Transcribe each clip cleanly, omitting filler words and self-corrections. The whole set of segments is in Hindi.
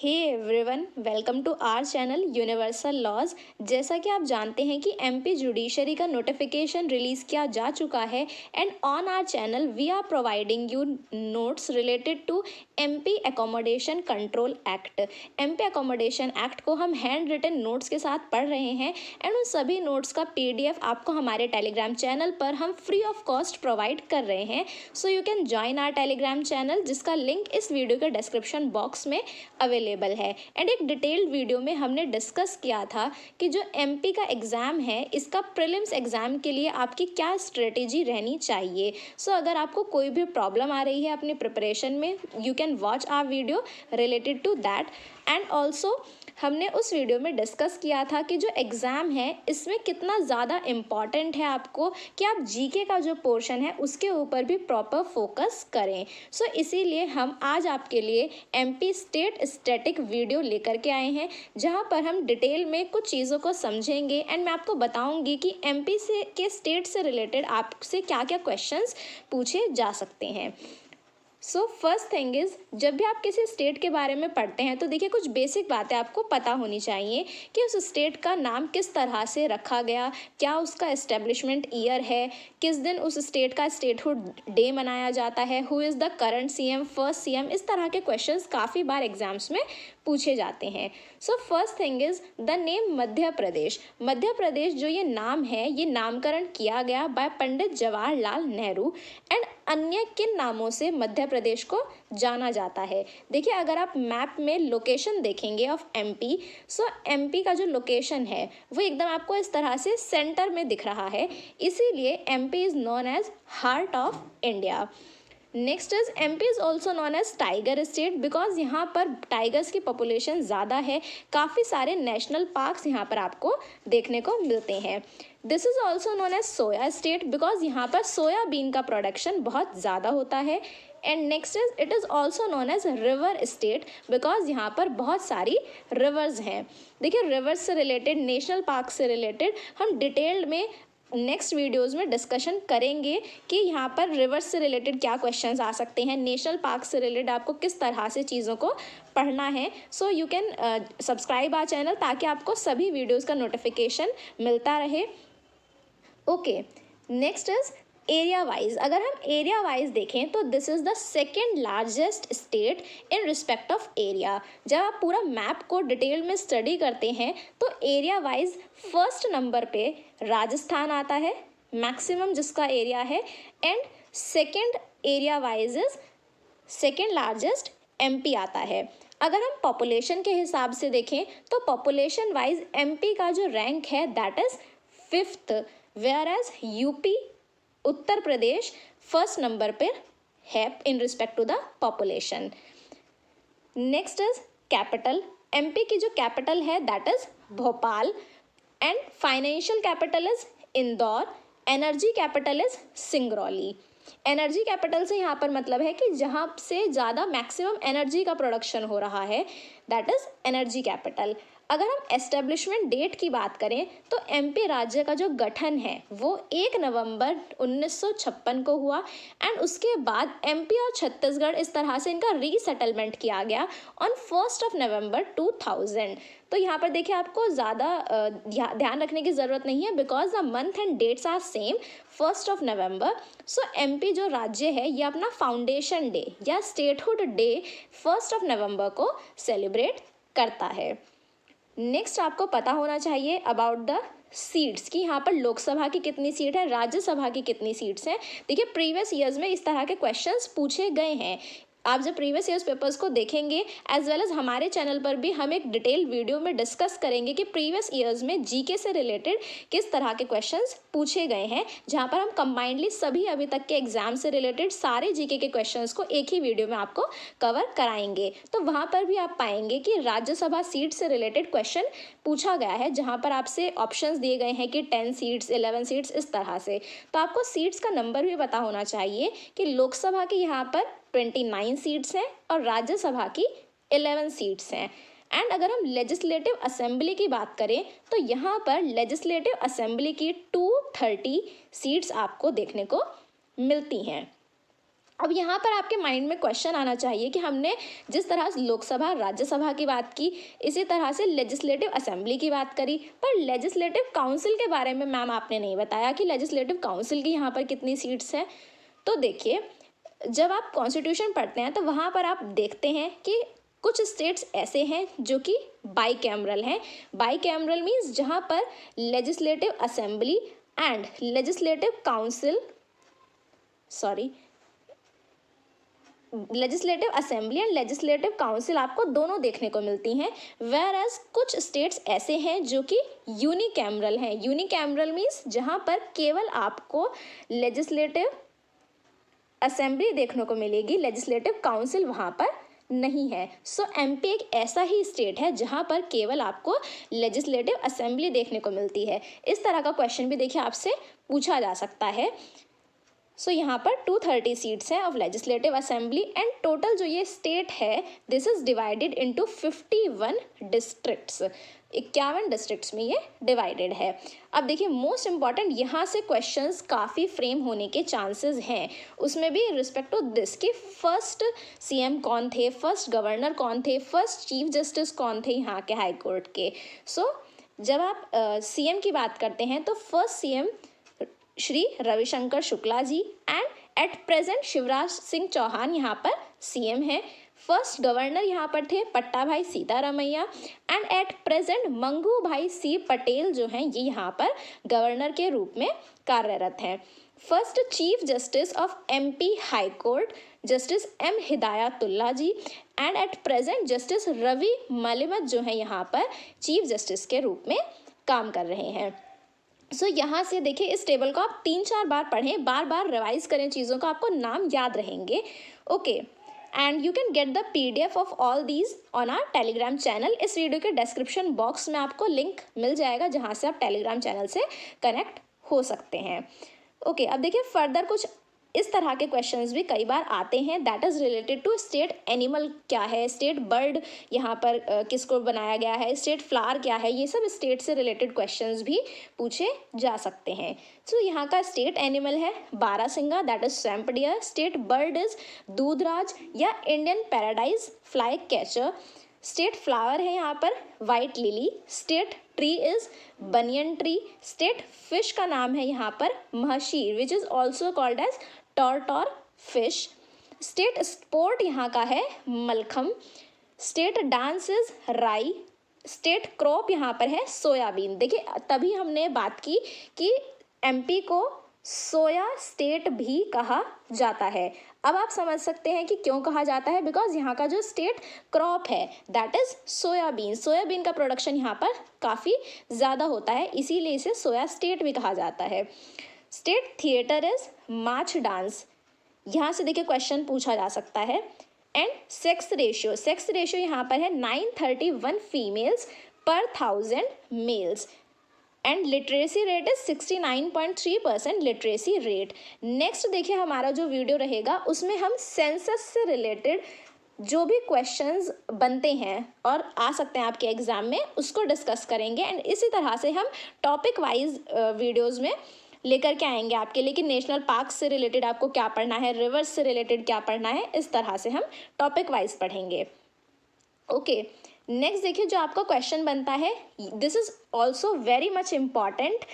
Hey everyone, welcome to our channel universal laws. जैसा कि आप जानते हैं कि एमपी जुडिशरी का नोटिफिकेशन रिलीज़ किया जा चुका है and on our channel we are providing you notes related to MP accommodation control act. MP accommodation act को हम हैंड रिटन नोट्स के साथ पढ़ रहे हैं एंड उन सभी नोट्स का पीडीएफ आपको हमारे टेलीग्राम चैनल पर हम फ्री ऑफ कॉस्ट प्रोवाइड कर रहे हैं। So you can join our Telegram channel, जिसका लिंक इस वीडियो के डिस्क्रिप्शन बॉक्स में अवेलेबल है। एंड एक डिटेल्ड वीडियो में हमने डिस्कस किया था कि जो एमपी का एग्ज़ाम है, इसका प्रीलिम्स एग्ज़ाम के लिए आपकी क्या स्ट्रेटेजी रहनी चाहिए। सो अगर आपको कोई भी प्रॉब्लम आ रही है अपनी प्रिपरेशन में, you can watch our video related to that. And also हमने उस वीडियो में डिस्कस किया था कि जो एग्ज़ाम है इसमें कितना ज़्यादा इम्पॉर्टेंट है आपको कि आप जीके का जो पोर्शन है उसके ऊपर भी प्रॉपर फोकस करें। सो इसीलिए हम आज आपके लिए एमपी स्टेट स्टैटिक वीडियो लेकर के आए हैं, जहां पर हम डिटेल में कुछ चीज़ों को समझेंगे एंड मैं आपको बताऊंगी कि एमपी से के स्टेट से रिलेटेड आपसे क्या क्या क्वेश्चंस पूछे जा सकते हैं। सो फर्स्ट थिंग इज़, जब भी आप किसी स्टेट के बारे में पढ़ते हैं तो देखिए कुछ बेसिक बातें आपको पता होनी चाहिए कि उस स्टेट का नाम किस तरह से रखा गया, क्या उसका एस्टेब्लिशमेंट ईयर है, किस दिन उस स्टेट का स्टेटहुड डे मनाया जाता है, who is the current CM, first CM. इस तरह के क्वेश्चंस काफ़ी बार एग्जाम्स में पूछे जाते हैं। So first thing is the name Madhya Pradesh. Madhya Pradesh जो ये नाम है, ये नामकरण किया गया बाय पंडित जवाहरलाल नेहरू एंड अन्य किन नामों से मध्य प्रदेश को जाना जाता है। देखिए अगर आप मैप में लोकेशन देखेंगे ऑफ एमपी, सो एमपी का जो लोकेशन है वो एकदम आपको इस तरह से सेंटर में दिख रहा है, इसीलिए MP is known as heart of India. Next is MP is also known as tiger state because यहाँ पर टाइगर्स की पॉपुलेशन ज़्यादा है, काफ़ी सारे नेशनल पार्क्स यहाँ पर आपको देखने को मिलते हैं। This is also known as soya state because यहाँ पर सोयाबीन का प्रोडक्शन बहुत ज़्यादा होता है। And next is it is also known as river state because यहाँ पर बहुत सारी रिवर्स हैं। देखिए रिवर्स से रिलेटेड, नेशनल पार्क से रिलेटेड हम डिटेल्ड में नेक्स्ट वीडियोज़ में डिस्कशन करेंगे कि यहाँ पर रिवर्स से रिलेटेड क्या क्वेश्चंस आ सकते हैं, नेशनल पार्क से रिलेटेड आपको किस तरह से चीज़ों को पढ़ना है। So you can subscribe our channel ताकि आपको सभी वीडियोज़ का नोटिफिकेशन मिलता रहे। Okay, next is area wise. अगर हम एरिया वाइज देखें तो this is the second largest state in respect of area. जब आप पूरा मैप को डिटेल में स्टडी करते हैं तो एरिया वाइज फर्स्ट नंबर पे राजस्थान आता है, मैक्सिमम जिसका एरिया है, and second area wise is second largest MP आता है। अगर हम पॉपुलेशन के हिसाब से देखें तो पॉपुलेशन वाइज एमपी का जो रैंक है that is 5th, whereas UP Uttar Pradesh first number पर है in respect to the population. Next is capital. MP की जो कैपिटल है that is Bhopal and financial capital is Indore, energy capital is Singrauli. Energy capital से यहाँ पर मतलब है कि जहाँ से ज़्यादा मैक्सिमम एनर्जी का प्रोडक्शन हो रहा है, दैट इज़ एनर्जी कैपिटल। अगर हम एस्टेब्लिशमेंट डेट की बात करें तो एमपी राज्य का जो गठन है वो 1 नवंबर 1956 को हुआ एंड उसके बाद एमपी और छत्तीसगढ़ इस तरह से इनका रीसेटलमेंट किया गया ऑन 1 नवंबर 2000। तो यहाँ पर देखिए आपको ज़्यादा ध्यान रखने की ज़रूरत नहीं है because the month and dates are same, 1 November. So MP जो राज्य है ये अपना फाउंडेशन डे या स्टेटहुड डे 1 नवंबर को सेलिब्रेट करता है। नेक्स्ट आपको पता होना चाहिए अबाउट द सीट्स कि यहाँ पर लोकसभा की कितनी सीट है, राज्यसभा की कितनी सीट्स हैं। देखिए प्रीवियस ईयर्स में इस तरह के क्वेश्चंस पूछे गए हैं। आप जब प्रीवियस ईयर्स पेपर्स को देखेंगे एज वेल एज हमारे चैनल पर भी हम एक डिटेल वीडियो में डिस्कस करेंगे कि प्रीवियस ईयर्स में जीके से रिलेटेड किस तरह के क्वेश्चंस पूछे गए हैं, जहां पर हम कंबाइंडली सभी अभी तक के एग्जाम से रिलेटेड सारे जीके के क्वेश्चंस को एक ही वीडियो में आपको कवर कराएंगे। तो वहाँ पर भी आप पाएंगे कि राज्यसभा सीट से रिलेटेड क्वेश्चन पूछा गया है, जहाँ पर आपसे ऑप्शंस दिए गए हैं कि 10 सीट्स, 11 सीट्स, इस तरह से। तो आपको सीट्स का नंबर भी पता होना चाहिए कि लोकसभा की यहाँ पर 29 सीट्स हैं और राज्यसभा की 11 सीट्स हैं। एंड अगर हम लेजिस्लेटिव असेंबली की बात करें तो यहाँ पर लेजिस्लेटिव असेंबली की 230 सीट्स आपको देखने को मिलती हैं। अब यहाँ पर आपके माइंड में क्वेश्चन आना चाहिए कि हमने जिस तरह लोकसभा राज्यसभा की बात की, इसी तरह से लेजिस्लेटिव असेंबली की बात करी, पर लेजिस्लेटिव काउंसिल के बारे में मैम आपने नहीं बताया कि लेजिस्लेटिव काउंसिल की यहाँ पर कितनी सीट्स हैं। तो देखिए, जब आप कॉन्स्टिट्यूशन पढ़ते हैं तो वहाँ पर आप देखते हैं कि कुछ स्टेट्स ऐसे हैं जो कि बाई कैमरल हैं। बाई कैमरल मीन्स जहाँ पर legislative assembly and legislative council legislative assembly and legislative council आपको दोनों देखने को मिलती हैं। वेयर एज कुछ स्टेट्स ऐसे हैं जो कि यूनिकैमरल हैं। यूनिकैमरल मीन्स जहाँ पर केवल आपको लेजिस्लेटिव असेंबली देखने को मिलेगी, लेजिस्लेटिव काउंसिल वहाँ पर नहीं है। सो एमपी एक ऐसा ही स्टेट है जहाँ पर केवल आपको लेजिस्लेटिव असेंबली देखने को मिलती है। इस तरह का क्वेश्चन भी देखिए आपसे पूछा जा सकता है। सो यहाँ पर 230 सीट्स हैं of legislative assembly and total जो ये स्टेट है this is divided into 51 districts. 51 districts में ये डिवाइडेड है। अब देखिए मोस्ट इम्पॉर्टेंट यहाँ से क्वेश्चंस काफ़ी फ्रेम होने के चांसेस हैं, उसमें भी रिस्पेक्ट टू दिस कि फर्स्ट सीएम कौन थे, फर्स्ट गवर्नर कौन थे, फर्स्ट चीफ जस्टिस कौन थे यहाँ के हाई कोर्ट के। सो जब आप सीएम की बात करते हैं तो first CM Shri Ravishankar Shukla ji and at present Shivraj Singh Chouhan यहाँ पर सीएम है। फर्स्ट गवर्नर यहाँ पर थे पट्टा भाई Sitaramayya and at present Mangu भाई सी पटेल जो हैं ये यहाँ पर गवर्नर के रूप में कार्यरत हैं। First chief justice of MP high court justice M Hidayatullah ji and at present justice Ravi Malimath जो है यहाँ पर चीफ जस्टिस के रूप में काम कर रहे हैं। सो यहाँ से देखिए इस टेबल को आप 3-4 बार पढ़ें, बार बार रिवाइज करें चीज़ों का, आपको नाम याद रहेंगे। Okay, and you can get the PDF of all these on our Telegram channel. इस वीडियो के डिस्क्रिप्शन बॉक्स में आपको लिंक मिल जाएगा जहाँ से आप टेलीग्राम चैनल से कनेक्ट हो सकते हैं। ओके, अब देखिए फर्दर कुछ इस तरह के क्वेश्चंस भी कई बार आते हैं that is related to state animal क्या है, स्टेट बर्ड यहाँ पर किसको बनाया गया है, स्टेट फ्लावर क्या है, ये सब स्टेट से रिलेटेड क्वेश्चंस भी पूछे जा सकते हैं। सो यहाँ का स्टेट एनिमल है barasingha that is swamp deer, state bird is दूधराज या Indian paradise flycatcher, state flower है यहाँ पर white lily, state tree is banyan tree, state fish का नाम है यहाँ पर mahseer which is also called as tor tor fish, state sport यहाँ का है Mallakhamb, state dance is Rai, state crop यहाँ पर है सोयाबीन। देखिए तभी हमने बात की कि एमपी को सोया स्टेट भी कहा जाता है। अब आप समझ सकते हैं कि क्यों कहा जाता है, बिकॉज यहाँ का जो स्टेट क्रॉप है दैट इज सोयाबीन, सोयाबीन का प्रोडक्शन यहाँ पर काफ़ी ज़्यादा होता है, इसीलिए इसे सोया स्टेट भी कहा जाता है। State theatre is March dance, यहाँ से देखिए क्वेश्चन पूछा जा सकता है। एंड सेक्स रेशियो यहाँ पर है 931 फीमेल्स पर 1000 mails and literacy rate is 69.3% literacy rate. Next देखिए हमारा जो वीडियो रहेगा उसमें हम सेंसस से रिलेटेड जो भी क्वेश्चंस बनते हैं और आ सकते हैं आपके एग्जाम में उसको डिस्कस करेंगे एंड इसी तरह से हम टॉपिक वाइज वीडियोस में लेकर के आएंगे आपके लिए कि नेशनल पार्क से रिलेटेड आपको क्या पढ़ना है, रिवर्स से रिलेटेड क्या पढ़ना है, इस तरह से हम टॉपिक वाइज पढ़ेंगे। ओके, नेक्स्ट देखिए जो आपका क्वेश्चन बनता है this is also very much important,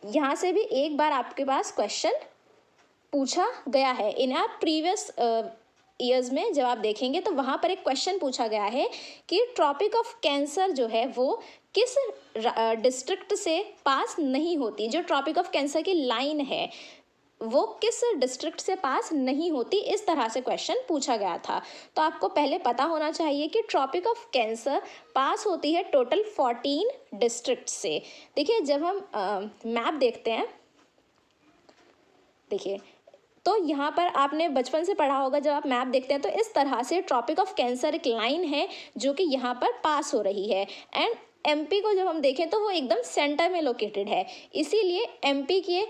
यहाँ से भी एक बार आपके पास क्वेश्चन पूछा गया है इन आर प्रीवियस ईयर्स में। जब आप देखेंगे तो वहाँ पर एक क्वेश्चन पूछा गया है कि ट्रॉपिक ऑफ कैंसर जो है वो किस डिस्ट्रिक्ट से पास नहीं होती, जो ट्रॉपिक ऑफ कैंसर की लाइन है वो किस डिस्ट्रिक्ट से पास नहीं होती, इस तरह से क्वेश्चन पूछा गया था। तो आपको पहले पता होना चाहिए कि ट्रॉपिक ऑफ कैंसर पास होती है टोटल 14 डिस्ट्रिक्ट से। देखिए जब हम मैप देखते हैं, देखिए तो यहाँ पर आपने बचपन से पढ़ा होगा, जब आप मैप देखते हैं तो इस तरह से ट्रॉपिक ऑफ कैंसर एक लाइन है जो कि यहाँ पर पास हो रही है एंड एमपी को जब हम देखें तो वो एकदम सेंटर में लोकेटेड है, इसीलिए एमपी के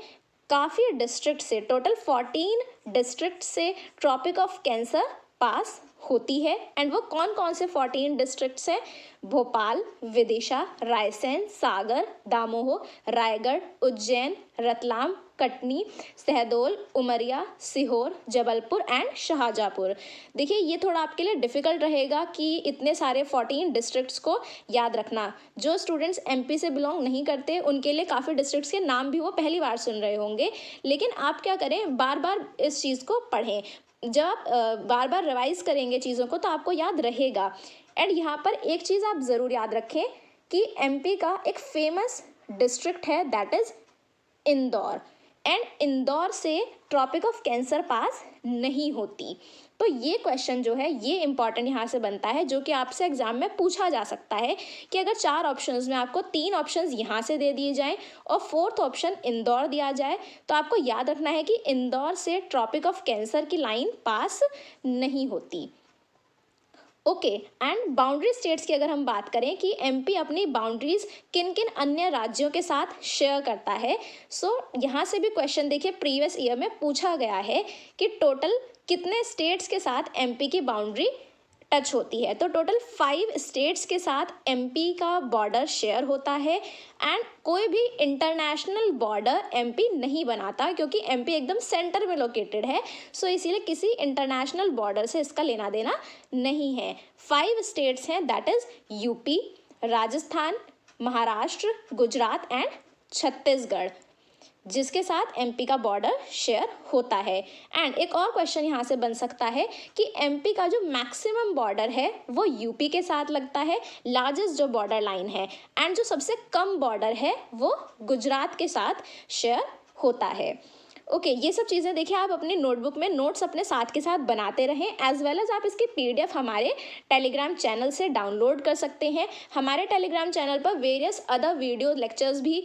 काफ़ी डिस्ट्रिक्ट से टोटल 14 डिस्ट्रिक्ट से ट्रॉपिक ऑफ कैंसर पास होती है। एंड वो कौन कौन से 14 डिस्ट्रिक्ट्स हैं, भोपाल, विदिशा, रायसेन, सागर, दामोह, रायगढ़, उज्जैन, रतलाम, कटनी, शहडोल, उमरिया, सीहोर, जबलपुर एंड शाहजहाँपुर। देखिए ये थोड़ा आपके लिए डिफ़िकल्ट रहेगा कि इतने सारे 14 डिस्ट्रिक्ट्स को याद रखना। जो स्टूडेंट्स एमपी से बिलोंग नहीं करते उनके लिए काफ़ी डिस्ट्रिक्ट्स के नाम भी वो पहली बार सुन रहे होंगे, लेकिन आप क्या करें, बार बार इस चीज़ को पढ़ें। जब आप बार बार रिवाइज करेंगे चीज़ों को तो आपको याद रहेगा। एंड यहाँ पर एक चीज़ आप ज़रूर याद रखें कि एमपी का एक फेमस डिस्ट्रिक्ट है, that is Indore. And Indore से ट्रॉपिक ऑफ कैंसर पास नहीं होती। तो ये क्वेश्चन जो है ये इंपॉर्टेंट यहाँ से बनता है, जो कि आपसे एग्जाम में पूछा जा सकता है कि अगर 4 ऑप्शंस में आपको 3 ऑप्शंस यहाँ से दे दिए जाएं और 4th ऑप्शन इंदौर दिया जाए, तो आपको याद रखना है कि इंदौर से ट्रॉपिक ऑफ कैंसर की लाइन पास नहीं होती। ओके, एंड बाउंड्री स्टेट्स की अगर हम बात करें कि एमपी अपनी बाउंड्रीज किन किन अन्य राज्यों के साथ शेयर करता है, सो यहाँ से भी क्वेश्चन देखिए प्रीवियस ईयर में पूछा गया है कि टोटल कितने स्टेट्स के साथ एमपी की बाउंड्री टच होती है। तो टोटल 5 स्टेट्स के साथ एमपी का बॉर्डर शेयर होता है। एंड कोई भी इंटरनेशनल बॉर्डर एमपी नहीं बनाता, क्योंकि एमपी एकदम सेंटर में लोकेटेड है, सो इसीलिए किसी इंटरनेशनल बॉर्डर से इसका लेना देना नहीं है। 5 स्टेट्स हैं, that is UP, Rajasthan, Maharashtra, Gujarat and Chhattisgarh, जिसके साथ एमपी का बॉर्डर शेयर होता है। एंड एक और क्वेश्चन यहाँ से बन सकता है कि एमपी का जो मैक्सिमम बॉर्डर है वो यूपी के साथ लगता है, लार्जेस्ट जो बॉर्डर लाइन है, एंड जो सबसे कम बॉर्डर है वो गुजरात के साथ शेयर होता है। ओके, ये सब चीज़ें देखिए आप अपनी नोटबुक में नोट्स अपने साथ के साथ बनाते रहें, एज वेल एज आप इसकी पीडीएफ हमारे टेलीग्राम चैनल से डाउनलोड कर सकते हैं। हमारे टेलीग्राम चैनल पर वेरियस अदर वीडियो लेक्चर्स भी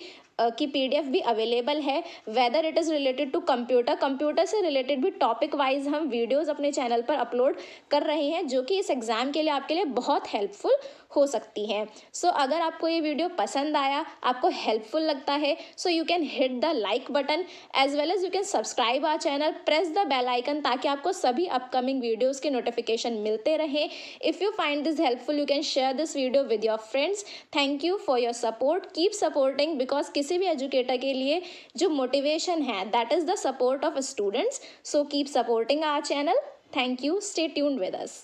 की पीडीएफ भी अवेलेबल है, whether it is related to computer से रिलेटेड भी टॉपिक वाइज हम वीडियोस अपने चैनल पर अपलोड कर रहे हैं, जो कि इस एग्ज़ाम के लिए आपके लिए बहुत हेल्पफुल हो सकती हैं। सो अगर आपको ये वीडियो पसंद आया, आपको हेल्पफुल लगता है, so you can hit the like button as well as you can subscribe our channel, press the bell icon, ताकि आपको सभी अपकमिंग वीडियोज़ के नोटिफिकेशन मिलते रहें। If you find this helpful you can share this video with your friends. Thank you for your support, keep supporting, because किसी भी एजुकेटर के लिए जो मोटिवेशन है that is the support of students. So keep supporting our channel. Thank you, stay tuned with us.